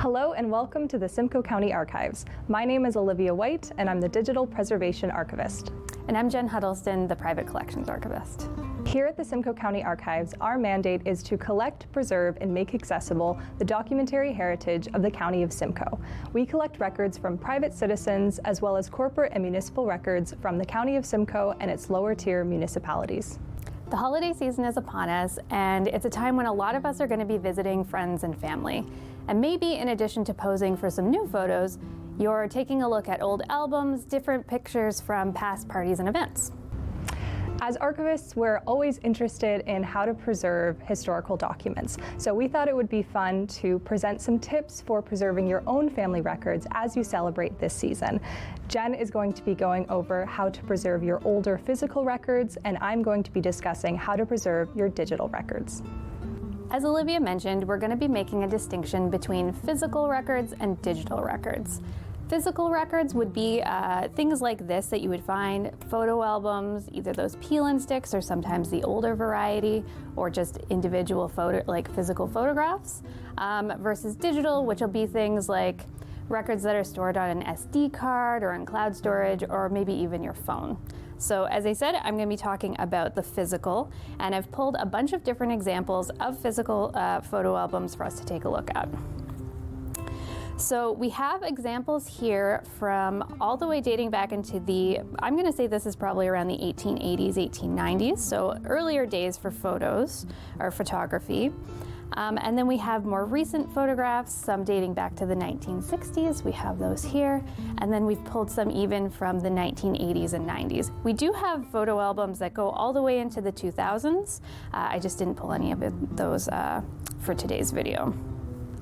Hello and welcome to the Simcoe County Archives. My name is Olivia White and I'm the Digital Preservation Archivist. And I'm Jen Huddleston, the Private Collections Archivist. Here at the Simcoe County Archives, our mandate is to collect, preserve, and make accessible the documentary heritage of the County of Simcoe. We collect records from private citizens as well as corporate and municipal records from the County of Simcoe and its lower tier municipalities. The holiday season is upon us, and it's a time when a lot of us are going to be visiting friends and family. And maybe in addition to posing for some new photos, you're taking a look at old albums, different pictures from past parties and events. As archivists, we're always interested in how to preserve historical documents. So we thought it would be fun to present some tips for preserving your own family records as you celebrate this season. Jen is going to be going over how to preserve your older physical records, and I'm going to be discussing how to preserve your digital records. As Olivia mentioned, we're going to be making a distinction between physical records and digital records. Physical records would be things like this that you would find, photo albums, either those peel and sticks or sometimes the older variety, or just individual physical photographs, versus digital, which will be things like records that are stored on an SD card or in cloud storage, or maybe even your phone. So as I said, I'm going to be talking about the physical, and I've pulled a bunch of different examples of physical photo albums for us to take a look at. So we have examples here from all the way dating back into I'm going to say this is probably around the 1880s, 1890s, so earlier days for photos or photography. And then we have more recent photographs, some dating back to the 1960s. We have those here. And then we've pulled some even from the 1980s and 90s. We do have photo albums that go all the way into the 2000s. I just didn't pull any of those for today's video.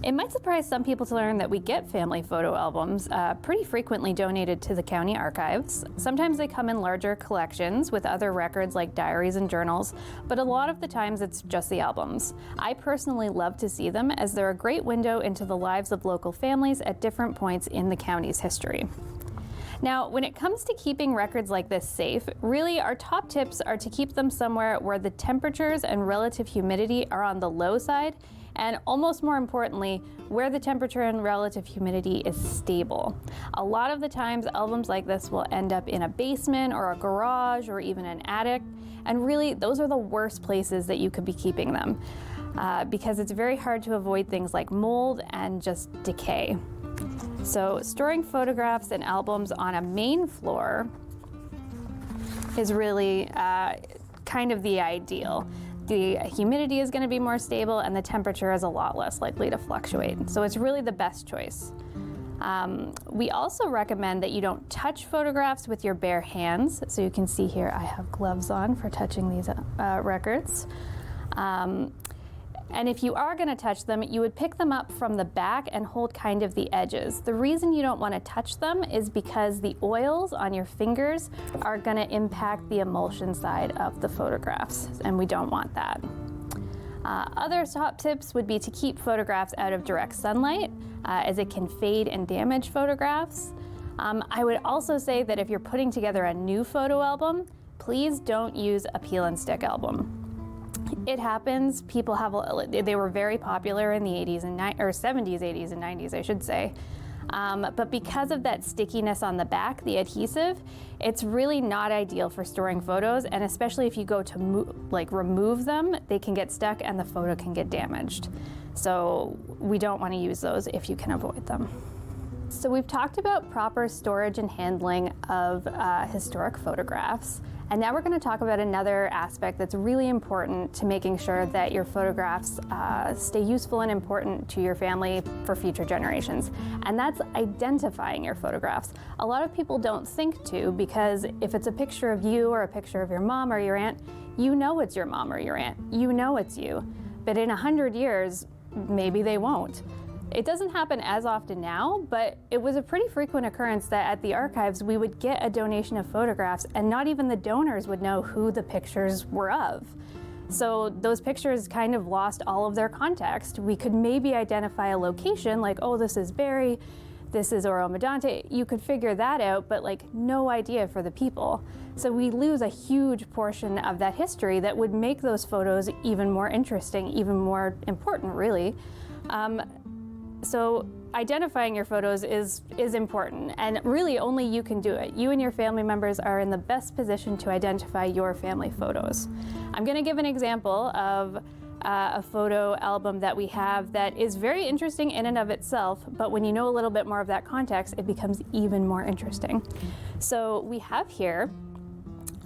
It might surprise some people to learn that we get family photo albums pretty frequently donated to the county archives. Sometimes they come in larger collections with other records like diaries and journals, but a lot of the times it's just the albums. I personally love to see them as they're a great window into the lives of local families at different points in the county's history. Now, when it comes to keeping records like this safe, really our top tips are to keep them somewhere where the temperatures and relative humidity are on the low side, and almost more importantly, where the temperature and relative humidity is stable. A lot of the times, albums like this will end up in a basement or a garage or even an attic, and really those are the worst places that you could be keeping them because it's very hard to avoid things like mold and just decay. So storing photographs and albums on a main floor is really kind of the ideal. The humidity is going to be more stable and the temperature is a lot less likely to fluctuate. So it's really the best choice. We also recommend that you don't touch photographs with your bare hands. So you can see here I have gloves on for touching these records. And if you are going to touch them, you would pick them up from the back and hold kind of the edges. The reason you don't want to touch them is because the oils on your fingers are going to impact the emulsion side of the photographs, and we don't want that. Other top tips would be to keep photographs out of direct sunlight, as it can fade and damage photographs. I would also say that if you're putting together a new photo album, please don't use a peel and stick album. It happens. They were very popular in the 80s and 70s, 80s, and 90s, I should say. But because of that stickiness on the back, the adhesive, it's really not ideal for storing photos, and especially if you go to remove them, they can get stuck and the photo can get damaged. So we don't want to use those if you can avoid them. So we've talked about proper storage and handling of historic photographs. And now we're going to talk about another aspect that's really important to making sure that your photographs stay useful and important to your family for future generations. And that's identifying your photographs. A lot of people don't think to, because if it's a picture of you or a picture of your mom or your aunt, you know it's your mom or your aunt. You know it's you. But in 100 years, maybe they won't. It doesn't happen as often now, but it was a pretty frequent occurrence that at the archives we would get a donation of photographs and not even the donors would know who the pictures were of. So those pictures kind of lost all of their context. We could maybe identify a location like, oh, this is Barrie, this is Oro Medonte. You could figure that out, but no idea for the people. So we lose a huge portion of that history that would make those photos even more interesting, even more important, really. So identifying your photos is important, and really only you can do it. You and your family members are in the best position to identify your family photos. I'm going to give an example of a photo album that we have that is very interesting in and of itself, but when you know a little bit more of that context, it becomes even more interesting. So we have here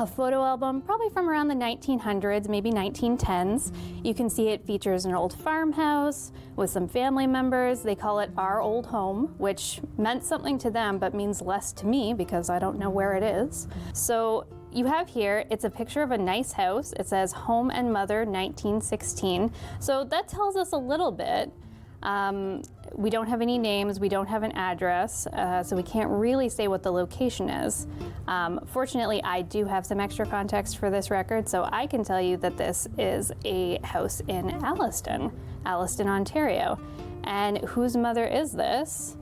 a photo album probably from around the 1900s, maybe 1910s. You can see it features an old farmhouse with some family members. They call it Our Old Home, which meant something to them but means less to me because I don't know where it is. So you have here, it's a picture of a nice house. It says Home and Mother 1916. So that tells us a little bit. We don't have any names, we don't have an address, so we can't really say what the location is. Fortunately, I do have some extra context for this record, so I can tell you that this is a house in Alliston, Ontario. And whose mother is this?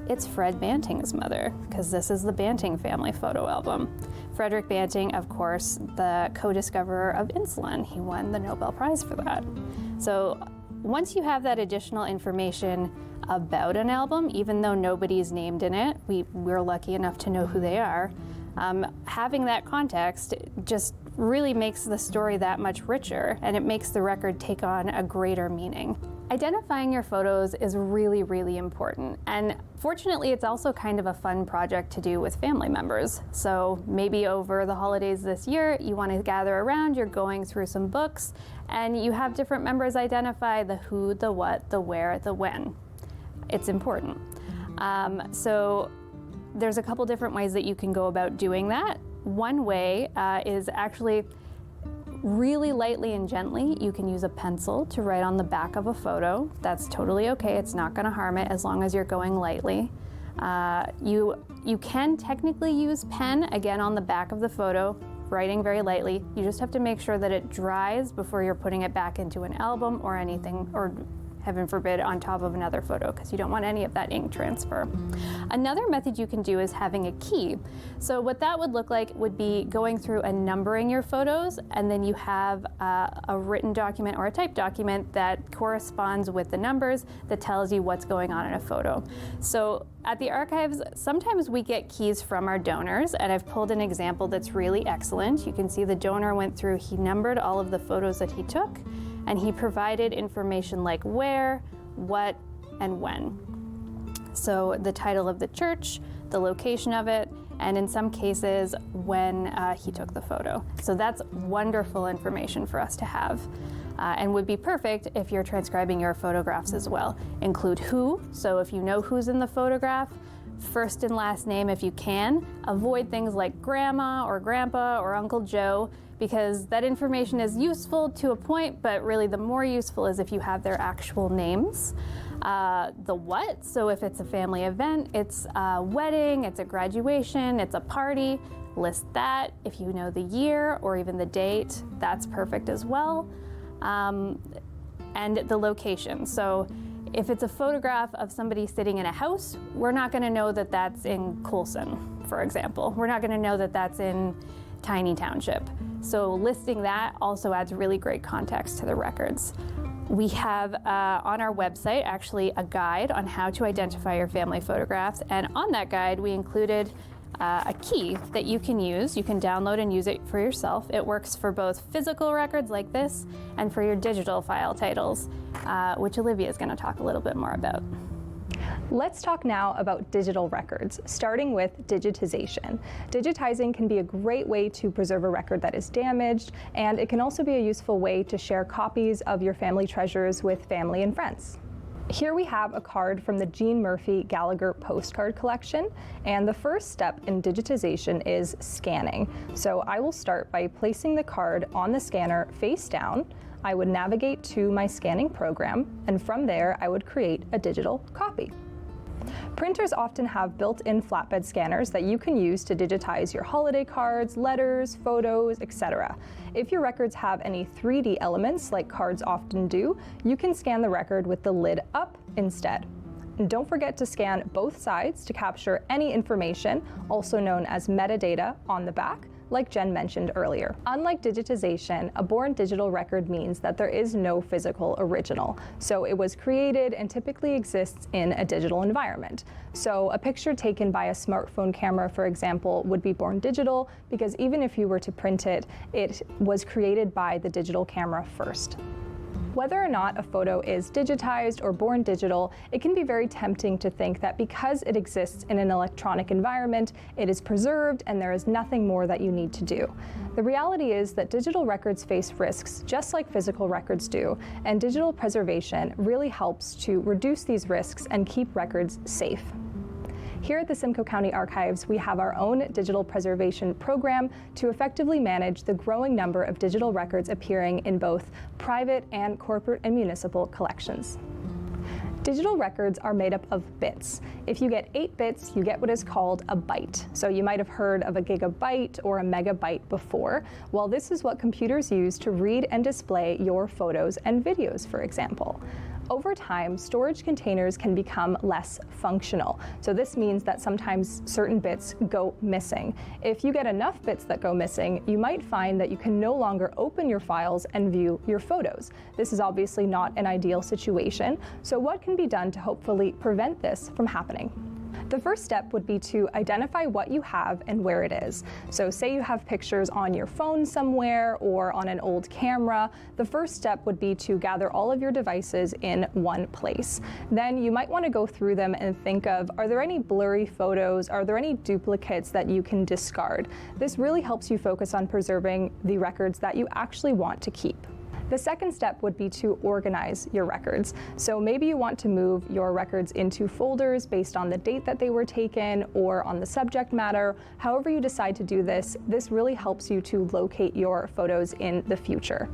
It's Fred Banting's mother, because this is the Banting family photo album. Frederick Banting, of course, the co-discoverer of insulin. He won the Nobel Prize for that. So once you have that additional information about an album, even though nobody's named in it, we're lucky enough to know who they are, having that context just really makes the story that much richer, and it makes the record take on a greater meaning. Identifying your photos is really, really important, and fortunately it's also kind of a fun project to do with family members. So maybe over the holidays this year, you want to gather around, you're going through some books, and you have different members identify the who, the what, the where, the when. It's important. So there's a couple different ways that you can go about doing that. One way is actually really lightly and gently. You can use a pencil to write on the back of a photo. That's totally okay. It's not going to harm it as long as you're going lightly. You can technically use pen, again, on the back of the photo, writing very lightly. You just have to make sure that it dries before you're putting it back into an album or anything, or heaven forbid, on top of another photo, because you don't want any of that ink transfer. Another method you can do is having a key. So what that would look like would be going through and numbering your photos, and then you have a written document or a typed document that corresponds with the numbers that tells you what's going on in a photo. So at the archives, sometimes we get keys from our donors, and I've pulled an example that's really excellent. You can see the donor went through, he numbered all of the photos that he took, and he provided information like where, what, and when. So the title of the church, the location of it, and in some cases, when he took the photo. So that's wonderful information for us to have, and would be perfect if you're transcribing your photographs as well. Include who, so if you know who's in the photograph, first and last name if you can. Avoid things like grandma or grandpa or Uncle Joe, because that information is useful to a point, but really the more useful is if you have their actual names. The what, so if it's a family event, it's a wedding, it's a graduation, it's a party, list that. If you know the year or even the date, that's perfect as well. And the location, so if it's a photograph of somebody sitting in a house, we're not going to know that that's in Coulson, for example. We're not going to know that that's in Tiny Township. So listing that also adds really great context to the records. We have on our website actually a guide on how to identify your family photographs, and on that guide we included a key that you can use. You can download and use it for yourself. It works for both physical records like this and for your digital file titles, which Olivia is going to talk a little bit more about. Let's talk now about digital records, starting with digitization. Digitizing can be a great way to preserve a record that is damaged, and it can also be a useful way to share copies of your family treasures with family and friends. Here we have a card from the Jean Murphy Gallagher postcard collection, and the first step in digitization is scanning. So I will start by placing the card on the scanner face down. I would navigate to my scanning program, and from there I would create a digital copy. Printers often have built-in flatbed scanners that you can use to digitize your holiday cards, letters, photos, etc. If your records have any 3D elements, like cards often do, you can scan the record with the lid up instead. And don't forget to scan both sides to capture any information, also known as metadata, on the back, like Jen mentioned earlier. Unlike digitization, a born digital record means that there is no physical original. So it was created and typically exists in a digital environment. So a picture taken by a smartphone camera, for example, would be born digital because even if you were to print it, it was created by the digital camera first. Whether or not a photo is digitized or born digital, it can be very tempting to think that because it exists in an electronic environment, it is preserved and there is nothing more that you need to do. The reality is that digital records face risks just like physical records do, and digital preservation really helps to reduce these risks and keep records safe. Here at the Simcoe County Archives, we have our own digital preservation program to effectively manage the growing number of digital records appearing in both private and corporate and municipal collections. Digital records are made up of bits. If you get 8 bits, you get what is called a byte. So you might have heard of a gigabyte or a megabyte before. Well, this is what computers use to read and display your photos and videos, for example. Over time, storage containers can become less functional. So this means that sometimes certain bits go missing. If you get enough bits that go missing, you might find that you can no longer open your files and view your photos. This is obviously not an ideal situation. So what can be done to hopefully prevent this from happening? The first step would be to identify what you have and where it is. So say you have pictures on your phone somewhere or on an old camera, the first step would be to gather all of your devices in one place. Then you might want to go through them and think of, are there any blurry photos? Are there any duplicates that you can discard? This really helps you focus on preserving the records that you actually want to keep. The second step would be to organize your records. So maybe you want to move your records into folders based on the date that they were taken or on the subject matter. However you decide to do this, this really helps you to locate your photos in the future.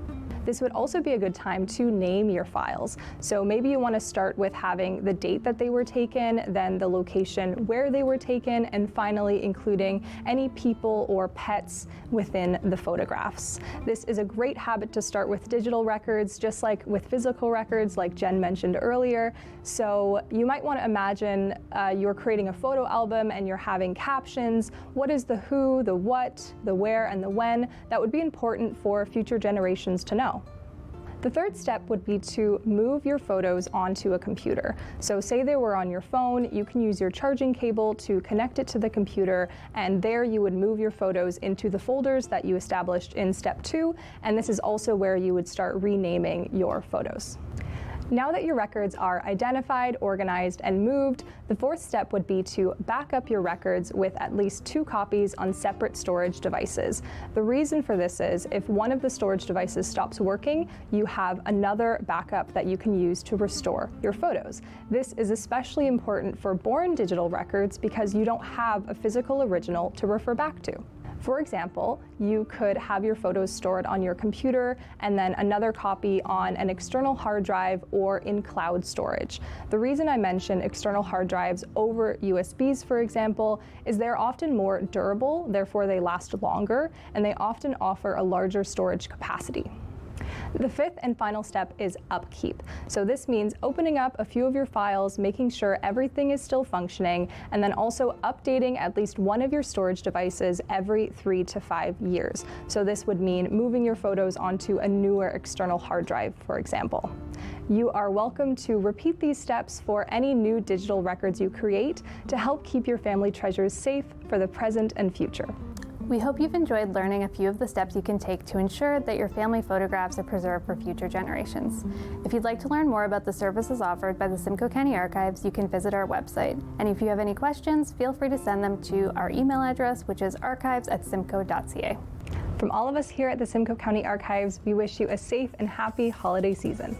This would also be a good time to name your files. So maybe you want to start with having the date that they were taken, then the location where they were taken, and finally including any people or pets within the photographs. This is a great habit to start with digital records, just like with physical records, like Jen mentioned earlier. So you might want to imagine you're creating a photo album and you're having captions. What is the who, the what, the where, and the when? That would be important for future generations to know. The third step would be to move your photos onto a computer. So say they were on your phone, you can use your charging cable to connect it to the computer, and there you would move your photos into the folders that you established in step 2, and this is also where you would start renaming your photos. Now that your records are identified, organized, and moved, the fourth step would be to back up your records with at least 2 copies on separate storage devices. The reason for this is if one of the storage devices stops working, you have another backup that you can use to restore your photos. This is especially important for born digital records because you don't have a physical original to refer back to. For example, you could have your photos stored on your computer and then another copy on an external hard drive or in cloud storage. The reason I mention external hard drives over USBs, for example, is they're often more durable, therefore they last longer, and they often offer a larger storage capacity. The fifth and final step is upkeep. So this means opening up a few of your files, making sure everything is still functioning, and then also updating at least one of your storage devices every 3 to 5 years. So this would mean moving your photos onto a newer external hard drive, for example. You are welcome to repeat these steps for any new digital records you create to help keep your family treasures safe for the present and future. We hope you've enjoyed learning a few of the steps you can take to ensure that your family photographs are preserved for future generations. If you'd like to learn more about the services offered by the Simcoe County Archives, you can visit our website. And if you have any questions, feel free to send them to our email address, which is archives@simcoe.ca. From all of us here at the Simcoe County Archives, we wish you a safe and happy holiday season.